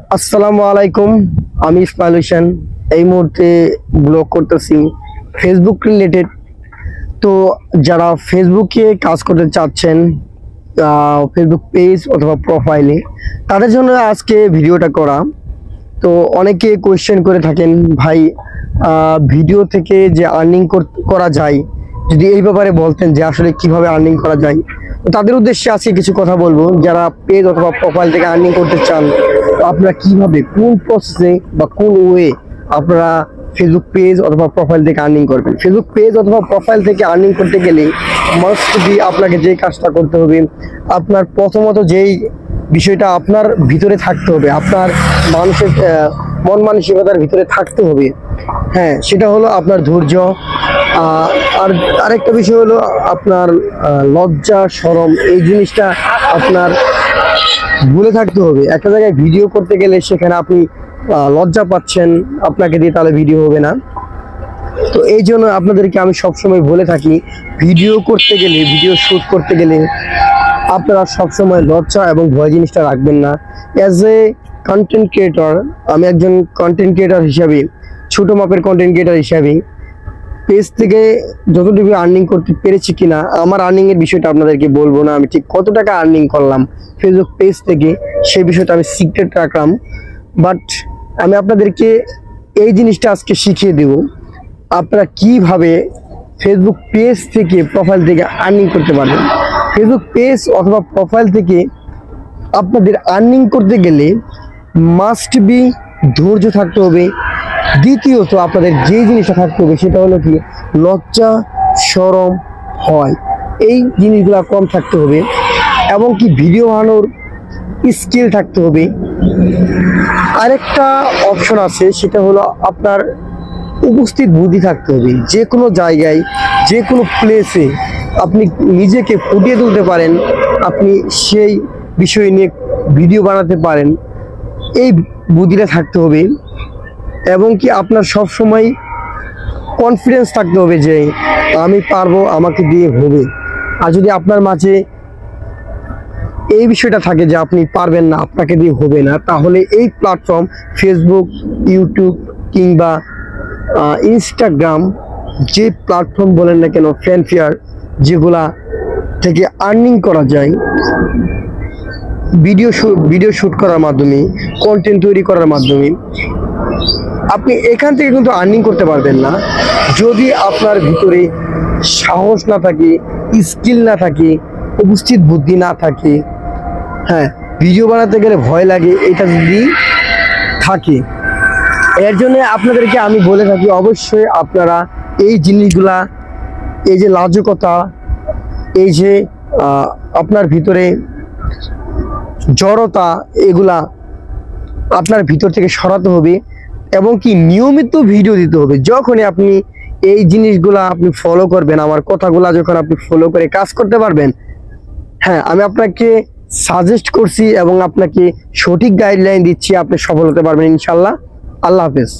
আসসালামু আলাইকুম। আমি ইসমাইল হোসেন এই মুহূর্তে ব্লগ করতেছি ফেসবুক রিলেটেড। তো যারা ফেসবুকে কাজ করতে চাচ্ছেন, ফেসবুক পেজ অথবা প্রোফাইলে, তাদের জন্য আজকে ভিডিওটা করা। তো অনেকে কোয়েশ্চেন করে থাকেন, ভাই ভিডিও থেকে যে আর্নিং করা যায়, যদি এই ব্যাপারে বলতেন যে আসলে কিভাবে আর্নিং করা যায়। তো তাদের উদ্দেশ্যে আজকে কিছু কথা বলবো। যারা পেজ অথবা প্রোফাইল থেকে আর্নিং করতে চান, তো আপনারা কিভাবে, কোন প্রসেসে বা কোন ওয়ে আপনারা ফেসবুক পেজ অথবা প্রোফাইল থেকে আর্নিং করবেন। ফেসবুক পেজ অথবা প্রোফাইল থেকে আর্নিং করতে গেলে মাস্ট বি আপনাকে যে কাজটা করতে হবে, আপনার প্রথমত যেই বিষয়টা আপনার ভিতরে থাকতে হবে, আপনার মানুষের মন মানসিকতার ভিতরে থাকতে হবে, হ্যাঁ, সেটা হলো আপনার ধৈর্য। আর আরেকটা বিষয় হলো আপনার লজ্জা শরম, এই জিনিসটা আপনার ভুলে থাকতে হবে। একটা জায়গায় ভিডিও করতে গেলে সেখানে আপনি লজ্জা পাচ্ছেন, আপনাকে দিয়ে তাহলে ভিডিও হবে না। তো এই জন্য আপনাদেরকে আমি সবসময় বলে থাকি, ভিডিও করতে গেলে, ভিডিও শ্যুট করতে গেলে আপনারা সবসময় লজ্জা এবং ভয় জিনিসটা রাখবেন না। অ্যাজ এ কন্টেন্ট ক্রিয়েটর, আমি একজন কন্টেন্ট ক্রিয়েটর হিসাবে, ছোটো মাপের কন্টেন্ট ক্রিয়েটর হিসাবে পেজ থেকে যতটুকু আর্নিং করতে পেরেছি কিনা, আমার আর্নিংয়ের বিষয়টা আপনাদেরকে বলবো না। আমি ঠিক কত টাকা আর্নিং করলাম ফেসবুক পেজ থেকে, সেই বিষয়টা আমি সিক্রেট রাখলাম। বাট আমি আপনাদেরকে এই জিনিসটা আজকে শিখিয়ে দেব, আপনারা কিভাবে ফেসবুক পেজ থেকে, প্রোফাইল থেকে আর্নিং করতে পারবেন। ফেসবুক পেজ অথবা প্রোফাইল থেকে আপনাদের আর্নিং করতে গেলে মাস্ট বি ধৈর্য থাকতে হবে। দ্বিতীয়ত আপনাদের যে জিনিসটা থাকতে হবে সেটা হলো কি, লজ্জা শরম ভয়, এই জিনিসগুলো কম থাকতে হবে। এবং কি ভিডিও বানানোর স্কিল থাকতে হবে। আরেকটা অপশন আছে, সেটা হলো আপনার উপস্থিত বুদ্ধি থাকতে হবে। যে কোনো জায়গায়, যে কোনো প্লেসে আপনি নিজেকে ফুটিয়ে তুলতে পারেন, আপনি সেই বিষয় নিয়ে ভিডিও বানাতে পারেন, এই বুদ্ধিটা থাকতে হবে। এবং কি আপনার সব সময় কনফিডেন্স থাকতে হবে যে আমি পারবো, আমাকে দিয়ে হবে। আর যদি আপনার মাঝে এই বিষয়টা থাকে যে আপনি পারবেন না, আপনাকে দিয়ে হবে না, তাহলে এই প্ল্যাটফর্ম ফেসবুক, ইউটিউব কিংবা ইনস্টাগ্রাম, যে প্ল্যাটফর্ম বলেন না কেন, ফ্যানফেয়ার, যেগুলা থেকে আর্নিং করা যায় ভিডিও শ্যুট করার মাধ্যমে, কন্টেন্ট তৈরি করার মাধ্যমে, আপনি এখান থেকে কিন্তু আর্নিং করতে পারবেন না যদি আপনার ভিতরে সাহস না থাকে, স্কিল না থাকে, উপস্থিত বুদ্ধি না থাকে। হ্যাঁ, ভিডিও বানাতে গেলে ভয় লাগে, এটা যদি থাকে। এর জন্য আপনাদেরকে আমি বলে থাকি, অবশ্যই আপনারা এই জিনিসগুলা, এই যে লাজুকতা, এই যে আপনার ভিতরে জড়তা, এগুলা আপনার ভিতর থেকে সরাতে হবে। এবং কি নিয়মিত ভিডিও দিতে হবে। যখনই আপনি এই জিনিসগুলা আপনি ফলো করবেন, আমার কথাগুলা যখন আপনি ফলো করে কাজ করতে পারবেন, হ্যাঁ, আমি আপনাকে সাজেস্ট করছি এবং আপনাকে সঠিক গাইডলাইন দিচ্ছি, আপনি সফল হতে পারবেন ইনশাল্লাহ। আল্লাহ হাফেজ।